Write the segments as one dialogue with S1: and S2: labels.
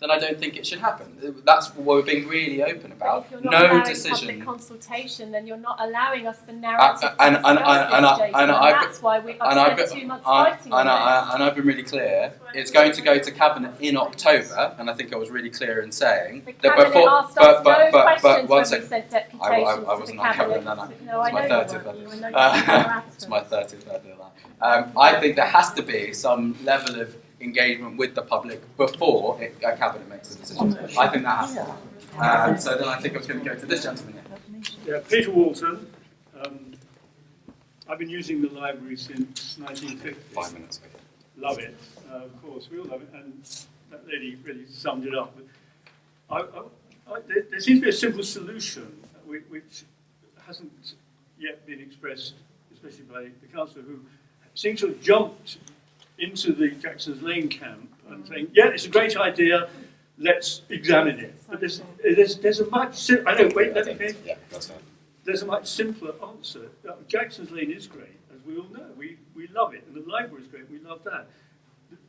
S1: then I don't think it should happen. That's what we're being really open about.
S2: But if you're not
S1: no
S2: allowing
S1: decision.
S2: Public consultation, then you're not allowing us the narrative.
S1: And
S2: that's why I've spent 2 months fighting on this.
S1: And I've been really clear. It's going to go to Cabinet in October, and I think I was really clear in saying
S2: the
S1: that
S2: Cabinet asked us no questions when we
S1: second.
S2: sent deputations
S1: I wasn't on Cabinet then.
S2: No, I know you weren't.
S1: It's my 30th birthday. I think there has to be some level of engagement with the public before a Cabinet makes a decision. I think that has to happen. So then I think I was going to go to this gentleman here.
S3: Yeah, Peter Walton. I've been using the library since 1950.
S1: 5 minutes.
S3: Love it. Of course, we all love it. And that lady really summed it up. There seems to be a simple solution which hasn't yet been expressed, especially by the councillor, who seems to have jumped into the Jackson's Lane camp and saying, yeah, it's a great idea, let's examine it. But there's a much there's a much simpler answer. Jackson's Lane is great, as we all know. We love it, and the library is great, we love that.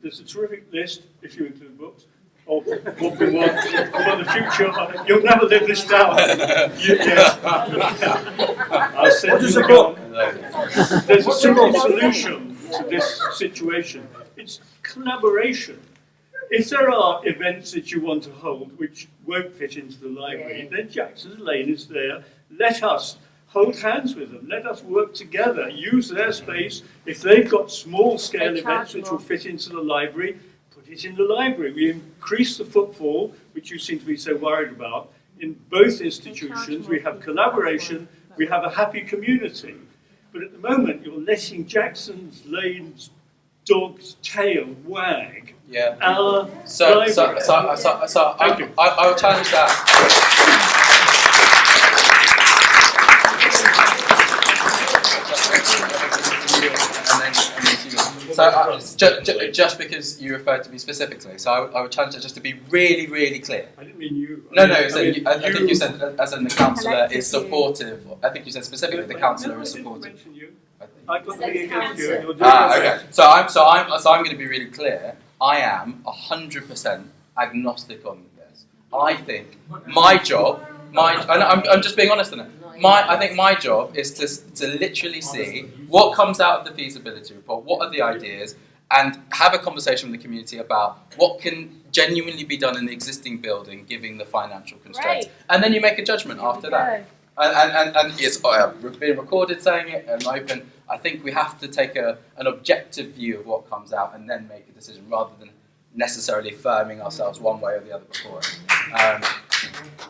S3: There's a terrific list, if you include books, of what we want for the future. You'll never live this down. Yes. I'll send you the gun. There's a simple solution to this situation. It's collaboration. If there are events that you want to hold which won't fit into the library, then Jackson's Lane is there. Let us hold hands with them. Let us work together. Use their space. If they've got small-scale events which will fit into the library, put it in the library. We increase the footfall, which you seem to be so worried about. In both institutions, we have collaboration. We have a happy community. But at the moment, you're letting Jackson's Lane's dog's tail wag.
S1: Yeah.
S3: Our
S1: So
S3: Thank you.
S1: I will challenge that. Just because you referred to me specifically, so I would challenge it just to be really, really clear.
S3: I didn't mean you.
S1: No, I think you said, as in the councillor is supportive. I think you said specifically the councillor is supportive.
S3: I've got nothing against you.
S1: Okay. So I'm going to be really clear. I am 100% agnostic on this. I think my job, and I'm just being honest on it. I think my job is to literally see what comes out of the feasibility report, what are the ideas, and have a conversation with the community about what can genuinely be done in the existing building, given the financial constraints.
S2: Great.
S1: And then you make a judgment after that. And it's being recorded saying it and open. I think we have to take an objective view of what comes out and then make a decision rather than necessarily firming ourselves one way or the other before it. Yeah,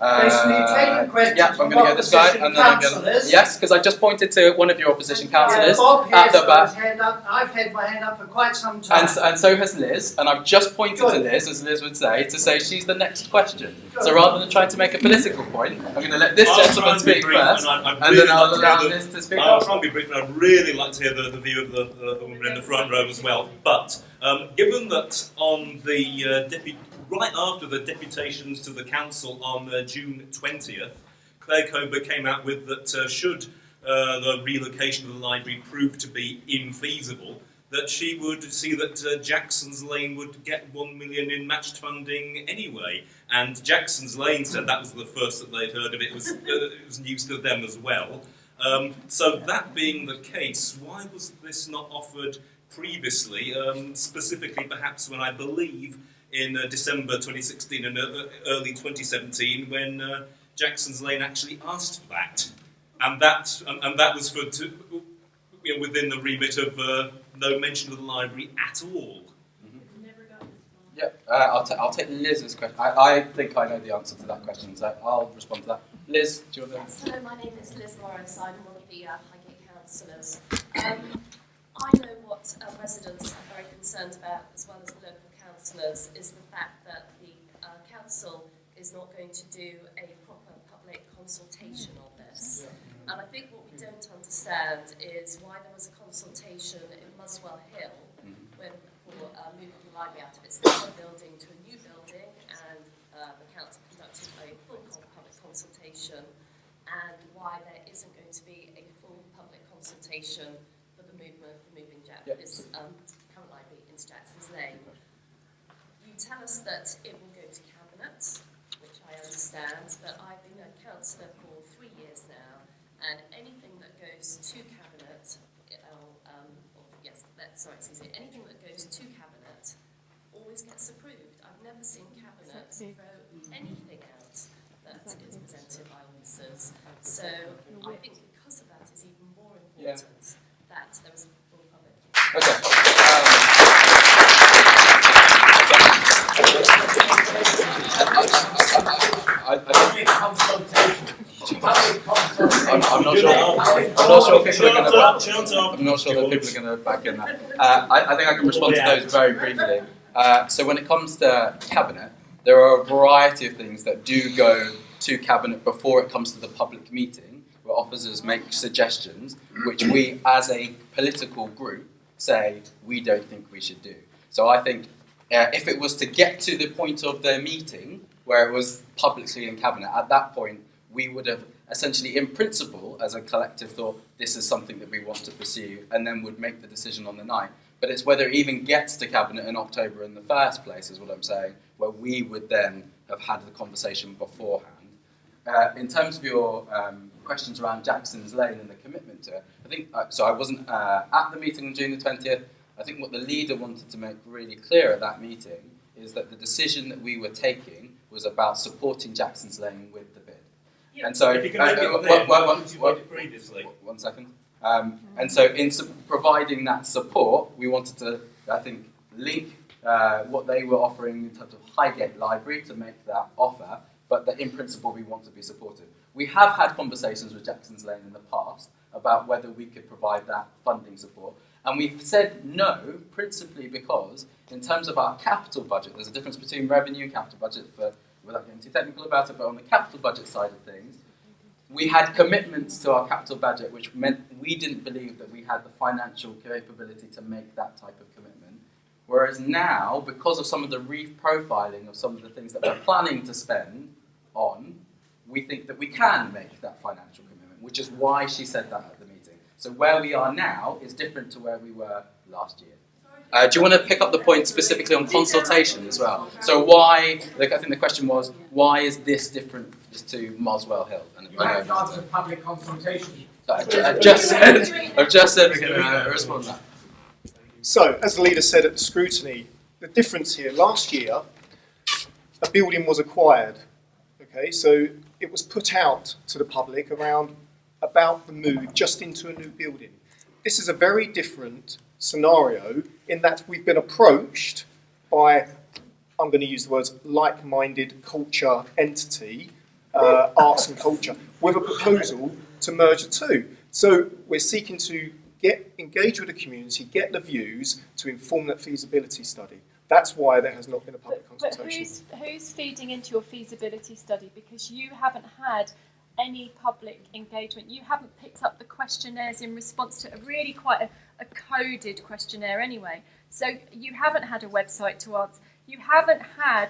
S1: I'm going to go this guy, and then I'm going to... Yes, because I just pointed to one of your opposition councillors at the back.
S4: I've had my hand up for quite some time.
S1: And so has Liz, and I've just pointed to Liz, as Liz would say, to say she's the next question. So rather than trying to make a political point, I'm going to let this gentleman speak first, and then I'll allow Liz to speak.
S5: I'll try and be brief, and I'd really like to hear the view of the woman in the front row as well. But given that on the right after the deputations to the council on June 20th, Claire Cober came out with that should the relocation of the library prove to be infeasible, that she would see that Jackson's Lane would get £1 million in matched funding anyway. And Jackson's Lane said that was the first that they'd heard of it. It was news to them as well. So that being the case, why was this not offered previously, specifically perhaps when I believe in December 2016 and early 2017 when Jackson's Lane actually asked for that, and that was for within the remit of no mention of the library at all.
S1: Yeah, I'll take Liz's question. I think I know the answer to that question, so I'll respond to that. Liz, do you want to?
S6: Hello, my name is Liz Morris. I'm one of the Highgate councillors. I know what residents are very concerned about, as well as the local councillors, is the fact that the council is not going to do a proper public consultation on this. And I think what we don't understand is why there was a consultation in Muswell Hill when for moving the library out of its current building to a new building, and the council conducted a full public consultation, and why there isn't going to be a full public consultation for the moving this current library into Jackson's Lane. You tell us that it will go to which I understand, but I've been a councillor for 3 years now, and anything that goes to cabinet, anything that goes to cabinet always gets approved. I've never seen cabinet throw anything out that is presented by officers. So I think because of that, it's even more important that there is a full public.
S1: I'm not sure people are going to back in that. I think I can respond to those very briefly. So when it comes to cabinet, there are a variety of things that do go to cabinet before it comes to the public meeting, where officers make suggestions, which we, as a political group, say we don't think we should do. So I think if it was to get to the point of the meeting where it was publicly in cabinet, at that point we would have essentially, in principle, as a collective thought, this is something that we want to pursue, and then would make the decision on the night. But it's whether it even gets to cabinet in October in the first place, is what I'm saying, where we would then have had the conversation beforehand. In terms of your questions around Jackson's Lane and the commitment to it, I think, so I wasn't at the meeting on June the 20th. I think what the leader wanted to make really clear at that meeting is that the decision that we were taking was about supporting Jackson's Lane with the bid.
S5: Yeah.
S1: And so,
S5: if you can make it clear, previously.
S1: One second. And so in providing that support, we wanted to, I think, link what they were offering in terms of Highgate Library to make that offer, but that in principle we want to be supportive. We have had conversations with Jackson's Lane in the past about whether we could provide that funding support, and we've said no, principally because in terms of our capital budget, there's a difference between revenue and capital budget, without getting too technical about it, but on the capital budget side of things, we had commitments to our capital budget, which meant we didn't believe that we had the financial capability to make that type of commitment. Whereas now, because of some of the reprofiling of some of the things that we're planning to spend on, we think that we can make that financial commitment, which is why she said that at the meeting. So where we are now is different to where we were last year. Do you want to pick up the point specifically on consultation as well? So why, I think the question was, why is this different to Moswell Hill? And
S4: You have to answer public consultation.
S1: I've just said we're going to respond to that.
S7: So, as the leader said at the scrutiny, the difference here, last year, a building was acquired. Okay, so it was put out to the public about the move just into a new building. This is a very different scenario in that we've been approached by, I'm going to use the words, like-minded culture entity, arts and culture, with a proposal to merge the two. So we're seeking to engage with the community, get the views to inform that feasibility study. That's why there has not been a public consultation.
S2: But who's feeding into your feasibility study? Because you haven't had any public engagement. You haven't picked up the questionnaires in response to really quite a coded questionnaire anyway. So you haven't had a website to answer. You haven't had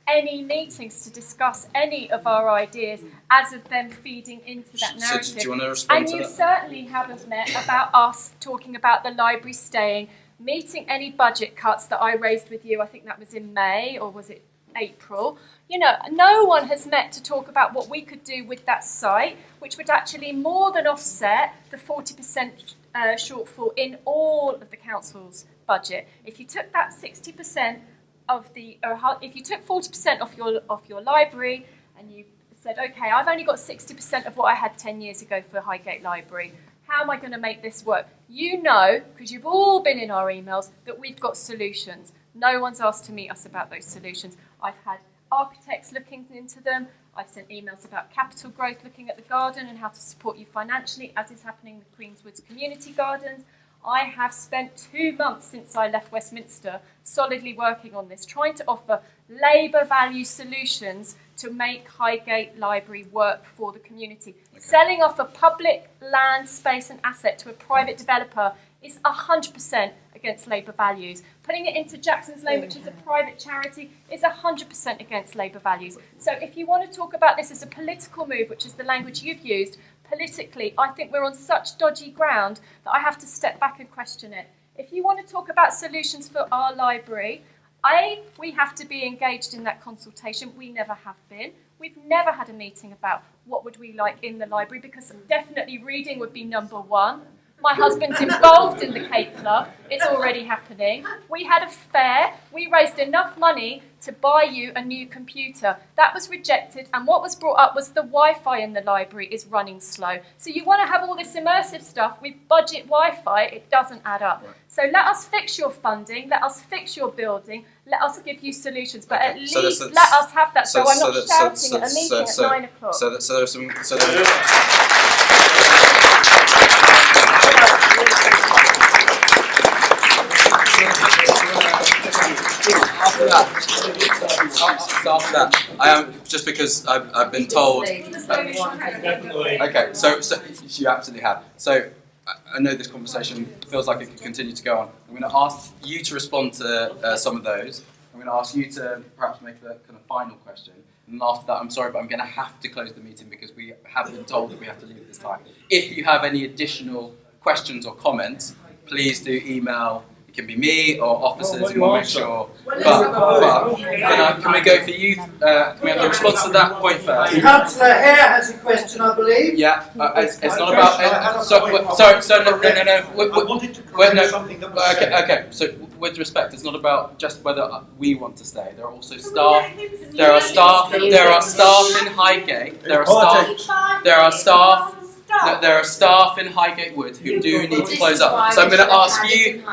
S2: any meetings to discuss any of our ideas as of them feeding into that narrative.
S1: So do you want to respond to that?
S2: And you certainly haven't met about us talking about the library staying, meeting any budget cuts that I raised with you. I think that was in May, or was it April? You know, no one has met to talk about what we could do with that site, which would actually more than offset the 40% shortfall in all of the council's budget. If you took that 60% of the, if you took 40% off your library, and you said, okay, I've only got 60% of what I had 10 years ago for Highgate Library. How am I going to make this work? You know, because you've all been in our emails, that we've got solutions. No one's asked to meet us about those solutions. I've had architects looking into them. I've sent emails about capital growth, looking at the garden and how to support you financially, as is happening with Queenswood's community gardens. I have spent 2 months since I left Westminster solidly working on this, trying to offer labour value solutions to make Highgate Library work for the community. Okay. Selling off a public land, space and asset to a private developer is 100% against labour values. Putting it into Jackson's Lane, which is a private charity, is 100% against labour values. So if you want to talk about this as a political move, which is the language you've used, politically, I think we're on such dodgy ground that I have to step back and question it. If you want to talk about solutions for our library, We have to be engaged in that consultation. We never have been. We've never had a meeting about what would we like in the library, because definitely reading would be number one. My husband's involved in the Cape Club. It's already happening. We had a fair. We raised enough money to buy you a new computer. That was rejected, and what was brought up was the Wi-Fi in the library is running slow. So you want to have all this immersive stuff with budget Wi-Fi, it doesn't add up.
S1: Right.
S2: So let us fix your funding, let us fix your building, let us give you solutions, but at least let us have that. So I'm not shouting at a meeting at 9 o'clock.
S1: So there's some. After that, I am just because I've been told. Okay, so you absolutely have. So I know this conversation feels like it could continue to go on. I'm going to ask you to respond to some of those. I'm going to ask you to perhaps make the kind of final question. And after that, I'm sorry, but I'm going to have to close the meeting because we have been told that we have to leave at this time. If you have any additional questions or comments, please do email. It can be me or officers, and we'll make sure. But can we go for you? Can we have the response to that point first?
S8: Councillor Hare has a question, I believe.
S1: Yeah, it's not about. So no.
S5: I wanted to correct something that was said.
S1: Okay. So with respect, it's not about just whether we want to stay. There are also staff. There are staff in Highgate. There are staff in Highgate Wood who do need to close up. So I'm going to ask you,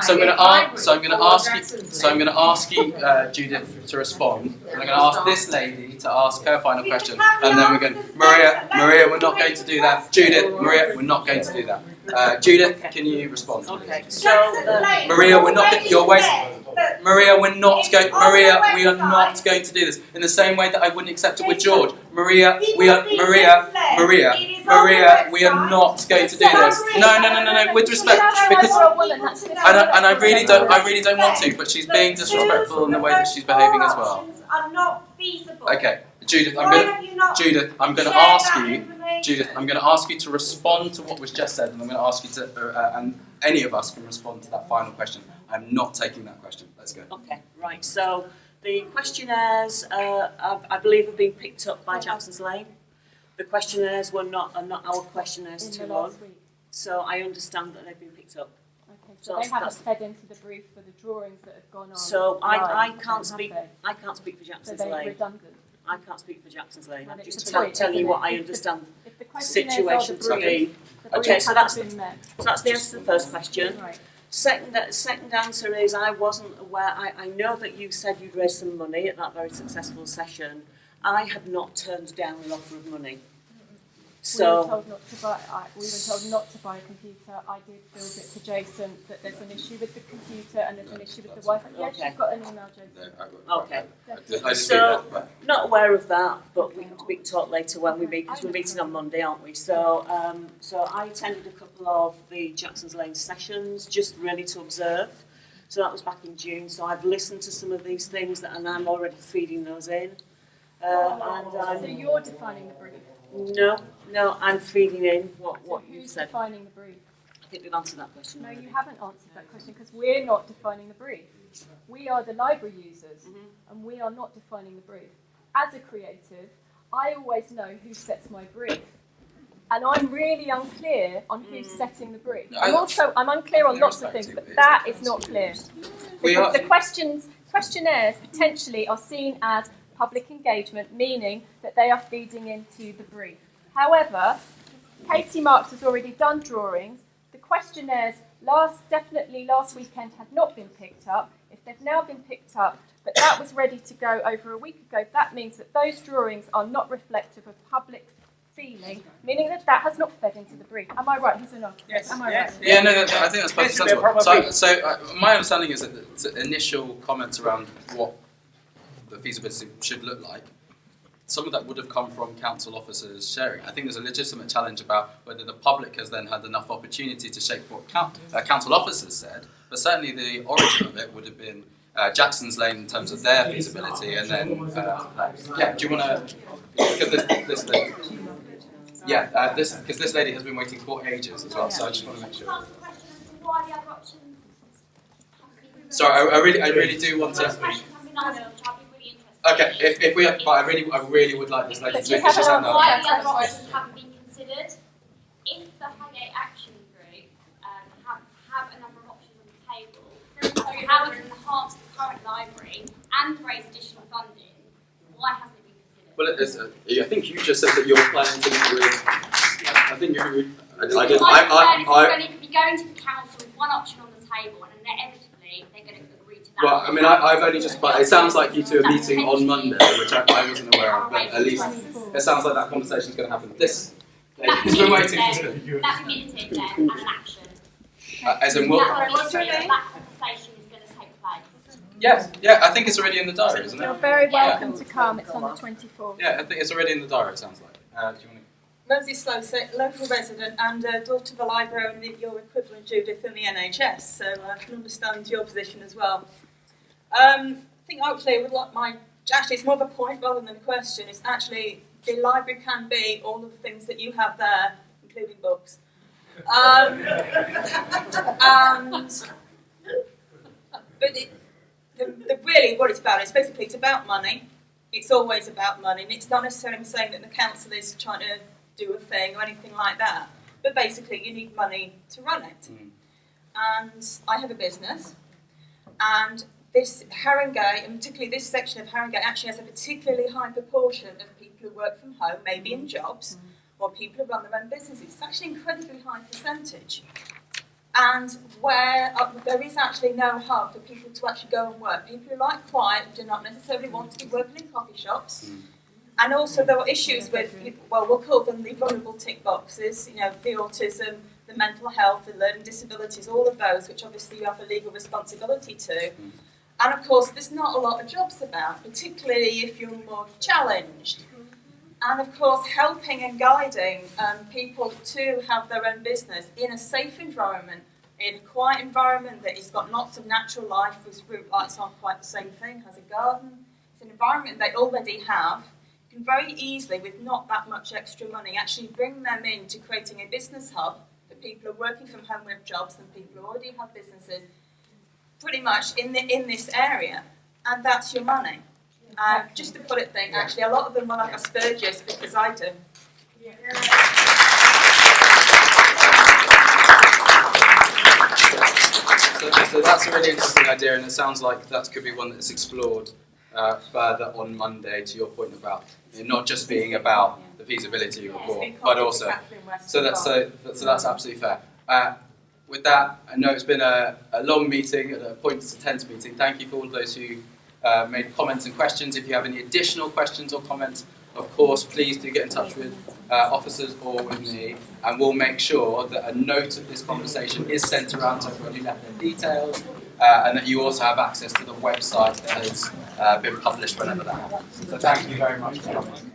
S1: Judith, to respond. And I'm going to ask this lady to ask her final question, and then we're going. Maria, we're not going to do that. Judith, Maria, we're not going to do that. Judith, can you respond?
S9: Okay. So
S1: Maria, we're not. You're wasting. Maria, we are not going to do this. In the same way that I wouldn't accept it with George. Maria, we are not going to do this. No. With respect, because and I really don't want to, but she's being disrespectful in the way that she's behaving as well. Okay, Judith, I'm going to ask you to respond to what was just said, and I'm going to ask you to, and any of us can respond to that final question. I'm not taking that question. Let's go.
S9: Okay, right. So the questionnaires, I believe, have been picked up by Jackson's Lane. The questionnaires are not our questionnaires to run. So I understand that they've been picked up.
S2: Okay, so they haven't fed into the brief for the drawings that have gone on.
S9: So I can't speak. I can't speak for Jackson's
S2: Lane.
S9: Redundant. I can't speak for Jackson's Lane. I'm just
S2: telling
S9: you what I understand the situation to be. Okay, so that's the answer to the first question.
S2: Right.
S9: Second answer is I wasn't aware. I know that you said you'd raised some money at that very successful session. I had not turned down an offer of money. So
S2: we were told not to buy a computer. I did build it to Jason that there's an issue with the computer and there's an issue with the Wi-Fi. Yes,
S9: Okay.
S2: You've got an email, Jason.
S9: Okay. So not aware of that, but we can talk later when we meet, because we're meeting on Monday, aren't we? So so I attended a couple of the Jackson's Lane sessions just really to observe. So that was back in June. So I've listened to some of these things and I'm already feeding those in.
S2: So you're defining the brief.
S9: No, I'm feeding in what you
S2: Who's
S9: said.
S2: defining the brief?
S9: I think we've answered that question.
S2: No, you haven't answered that question because we're not defining the brief. We are the library users and we are not defining the brief. As a creative, I always know who sets my brief. And I'm really unclear on who's setting the brief. I'm unclear on lots of things, but that is not clear. Because the questionnaires potentially are seen as public engagement, meaning that they are feeding into the brief. However, Katie Marks has already done drawings. The questionnaires definitely last weekend had not been picked up. If they've now been picked up, but that was ready to go over a week ago, that means that those drawings are not reflective of public feeling, meaning that has not fed into the brief. Am I right? Who's an architect?
S9: Yes.
S2: Am I right?
S1: Yeah, no, I think that's perfectly sensible. So my understanding is that the initial comments around what the feasibility should look like, some of that would have come from council officers sharing. I think there's a legitimate challenge about whether the public has then had enough opportunity to shape what council officers said, but certainly the origin of it would have been Jackson's Lane in terms of their feasibility, and then do you want to? Because this lady, because this lady has been waiting for ages as well. So I just want to make sure. Sorry, I really do want to.
S10: nice, which I'd be really interested
S1: Okay, if we, but I really would like this lady to
S2: But you
S1: finish this
S2: haven't
S1: up.
S10: why the other options haven't been considered. If the Highgate Action Group have a number of options on the table, so how we can enhance the current library and raise additional funding, why hasn't it been considered?
S1: Well, I think you just said that you're planning to do it. I think you would.
S10: My concern is it's going to be going to the council with one option on the table, and inevitably they're going to agree to that.
S1: Well, I mean, I've only just. But it sounds like you two are meeting on Monday, which I wasn't aware of. But at least it sounds like that conversation is going to happen. This. He's been waiting for this.
S10: That's communicative then, and an action.
S1: As in what?
S10: That conversation is going to take place.
S1: Yes. Yeah. I think it's already in the diary, isn't it?
S2: You're very welcome to come. It's on the 24th.
S1: Yeah. I think it's already in the diary. It sounds like. Do you want to?
S11: Rosie Slosett, local resident and daughter of a librarian, your equivalent, Judith, in the NHS, so I can understand your position as well. I think actually I would like actually it's more of a point rather than a question, it's actually the library can be all of the things that you have there, including books. But really what it's about is basically it's about money. It's always about money, and it's not necessarily saying that the council is trying to do a thing or anything like that. But basically, you need money to run it. And I have a business, and this Haringey, and particularly this section of Haringey, actually has a particularly high proportion of people who work from home, maybe in jobs, or people who run their own businesses. It's actually an incredibly high percentage. And where there is actually no hub for people to actually go and work. People who like quiet do not necessarily want to be working in coffee shops. And also there are issues with, well, we'll call them the vulnerable tick boxes, you know, the autism, the mental health, the learning disabilities, all of those, which obviously you have a legal responsibility to. And of course, there's not a lot of jobs about, particularly if you're more challenged. And of course, helping and guiding people to have their own business in a safe environment, in a quiet environment that has got lots of natural life, whose root lights aren't quite the same thing, has a garden. It's an environment they already have. You can very easily, with not that much extra money, actually bring them into creating a business hub for people who are working from home with jobs and people who already have businesses, pretty much in this area. And that's your money. Just to put it thing, actually, a lot of them are like Asperger's because I do.
S1: So that's a really interesting idea, and it sounds like that could be one that's explored further on Monday. To your point about it not just being about the feasibility report, but also so that's absolutely fair. With that, I know it's been a long meeting, a pointless intense meeting. Thank you for all of those who made comments and questions. If you have any additional questions or comments, of course, please do get in touch with officers or with me, and we'll make sure that a note of this conversation is sent around to everyone who left their details, and that you also have access to the website that has been published whenever that happens. So thank you very much for coming.